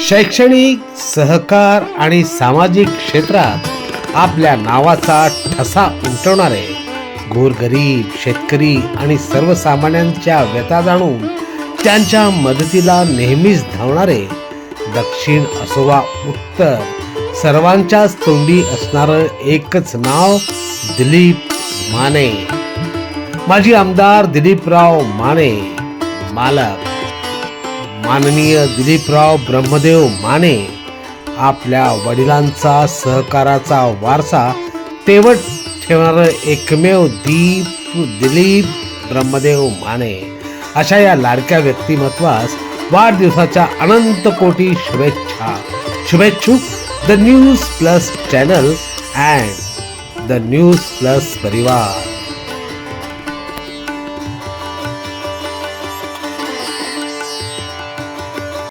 शैक्षणिक, सहकार आणि सामाजिक क्षेत्रात आपल्या नावाचा ठसा उमटवणारे, गोरगरीब, शेतकरी आणि सर्वसामान्यांच्या व्यथा जाणून त्यांच्या मदतीला नेहमीच धावणारे, दक्षिण असो वा उत्तर, सर्वांच्याच तोंडी असणारं एकच नाव, दिलीप माने. माजी आमदार दिलीपराव माने, मालक माननीय दिलीपराव ब्रह्मदेव माने. आपल्या वडिलांचा सहकाराचा वारसा तेवत ठेवणारं एकमेव दिलीप ब्रह्मदेव माने. अशा या लाडक्या व्यक्तिमत्वास वाढदिवसाच्या अनंत कोटी शुभेच्छा. शुभेच्छुक the News Plus channel and the News Plus परिवार.